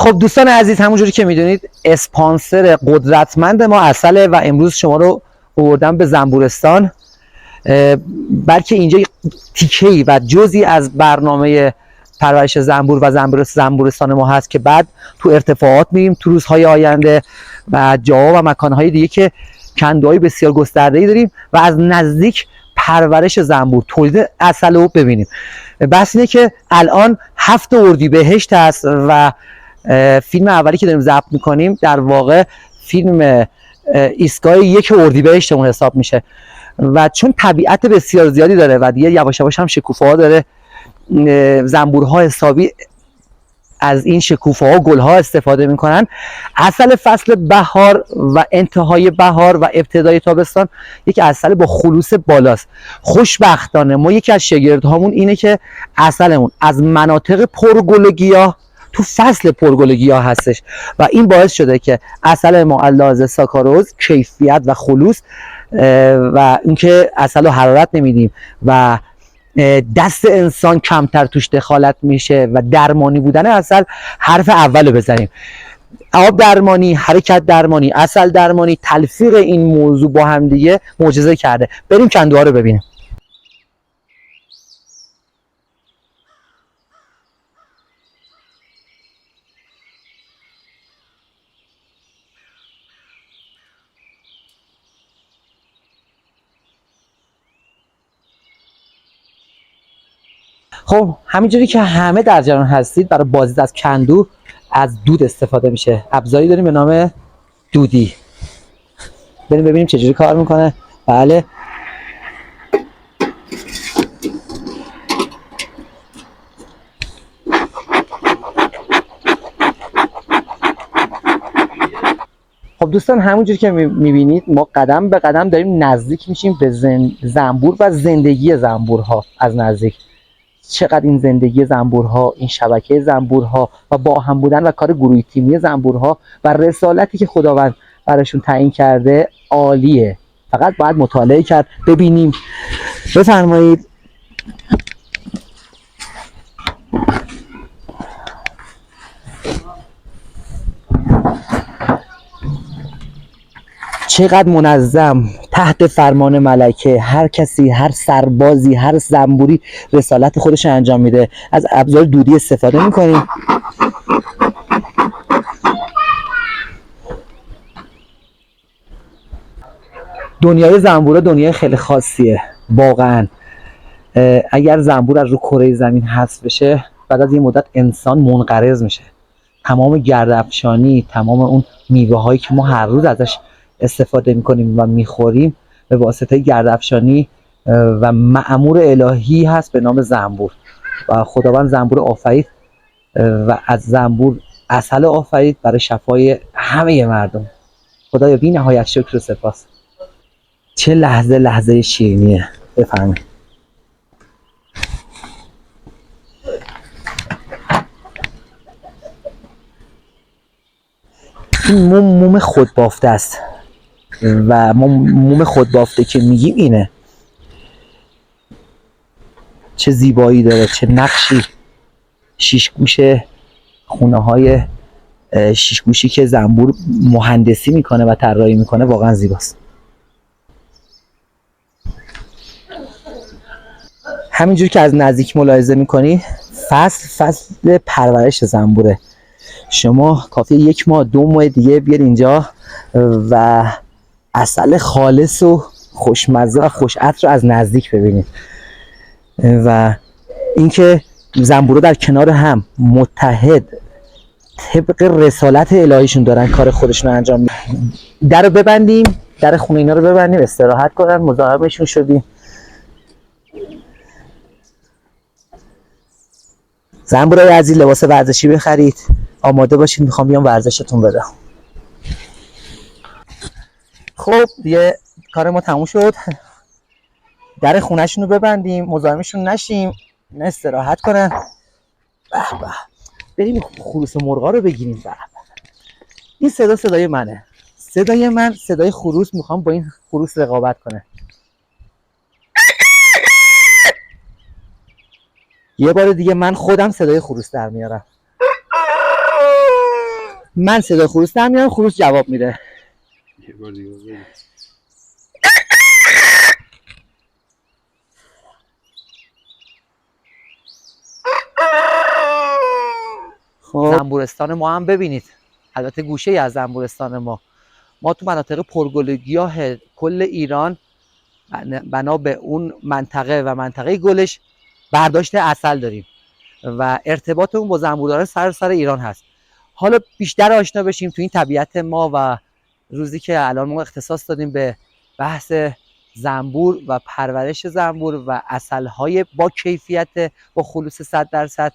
خب دوستان عزیز، همونجوری که میدونید اسپانسر قدرتمند ما عسله و امروز شما رو آوردم به زنبورستان، بلکه اینجا تیکه‌ای و جزئی از برنامه پرورش زنبور و زنبورستان ما هست که بعد تو ارتفاعات میریم تو روزهای آینده و جاها و مکانهای دیگه که کندوهای بسیار گسترده‌ای داریم و از نزدیک پرورش زنبور، تولید عسل رو ببینیم. بس اینه که الان 7 اردیبهشت هست و فیلم اولی که داریم ضبط میکنیم در واقع فیلم ایستگاه 1 اردیبهشتمون حساب میشه و چون طبیعت بسیار زیادی داره و دیگه یواش یواش هم شکوفه‌ها داره، زنبورها حسابی از این شکوفه‌ها گل‌ها استفاده میکنن. عسل فصل بهار و انتهای بهار و ابتدای تابستان یک عسل با خلوص بالاست. خوشبختانه ما یکی از شگردهامون اینه که عسلمون از مناطق پرگل گیاه تو فصل پرگل گیاه هستش و این باعث شده که عسل ما علاوه ساکاروز، کیفیت و خلوص و اینکه عسل رو حرارت نمیدیم و دست انسان کمتر توش دخالت میشه و درمانی بودن عسل حرف اولو بزنیم. آب درمانی، حرکت درمانی، عسل درمانی، تلفیق این موضوع با هم دیگه معجزه کرده. بریم کندوها رو ببینیم. خب همینجوری که همه در جریان هستید، برای بازدید از کندو از دود استفاده میشه. ابزاری داریم به نام دودی. بریم ببینیم چجوری کار میکنه. بله، خب دوستان همونجوری که میبینید ما قدم به قدم داریم نزدیک میشیم به زنبور و زندگی زنبورها از نزدیک. چقدر این زندگی زنبورها، این شبکه زنبورها و با هم بودن و کار گروهی تیمی زنبورها و رسالتی که خداوند براشون تعیین کرده عالیه. فقط باید مطالعه کرد، ببینیم. بفرمایید. چقدر منظم، تحت فرمان ملکه، هر کسی، هر سربازی، هر زنبوری رسالت خودش انجام میده. از ابزار دودی استفاده میکنیم. دنیای زنبورا دنیای خیلی خاصیه واقعا. اگر زنبور از رو کره زمین حذف بشه، بعد از این مدت انسان منقرض میشه. تمام گردافشانی، تمام اون میوه هایی که ما هر روز ازش استفاده میکنیم و میخوریم به واسطه گردافشانی و مأمور الهی هست به نام زنبور و خداوند زنبور آفرید و از زنبور عسل آفرید برای شفای همه مردم. خدایا بی نهایت شکر و سپاس. چه لحظه لحظه شیرینیه. بفرمایید. این موم خودبافته است و موم خودبافته که میگیم اینه. چه زیبایی داره، چه نقشی. شیشگوش، خونه های شیشگوشی که زنبور مهندسی میکنه و طراحی میکنه واقعا زیباست. همینجور که از نزدیک ملاحظه میکنی فصل پرورش زنبوره. شما کافیه 1 ماه 2 ماه دیگه بیاد اینجا و عسل خالص و خوشمزه و خوش عطر رو از نزدیک ببینید و اینکه زنبورا در کنار هم متحد طبق رسالت الهیشون دارن کار خودشون رو انجام میدن. در رو ببندیم، در خونه اینا رو ببندیم، استراحت کنن، مزاحمشون شدیم. زنبورای عزیز، لباس ورزشی بخرید، آماده باشید، میخوام بیام ورزشتون بدم. خب دیگه کار ما تموم شد. در خونهشون رو ببندیم، مزاحمشون نشیم، نه استراحت کنن. به به، بریم خروس مرغا رو بگیریم. به به، این صدای منه. صدای من صدای خروس. میخوام با این خروس رقابت کنه. یه بار دیگه من خودم صدای خروس در میارم. من صدا خروس در میارم، خروس جواب میده. یه بار دیگه بگو. خب زنبورستان ما هم ببینید، البته گوشه ای از زنبورستان ما تو مناطق پرگل گیاه کل ایران بنا به اون منطقه و منطقه گلش برداشت عسل داریم و ارتباط اون با زنبورداران سر ایران هست. حالا بیشتر آشنا بشیم تو این طبیعت ما و روزی که الان ما اختصاص دادیم به بحث زنبور و پرورش زنبور و عسل‌های با کیفیت با خلوص 100%،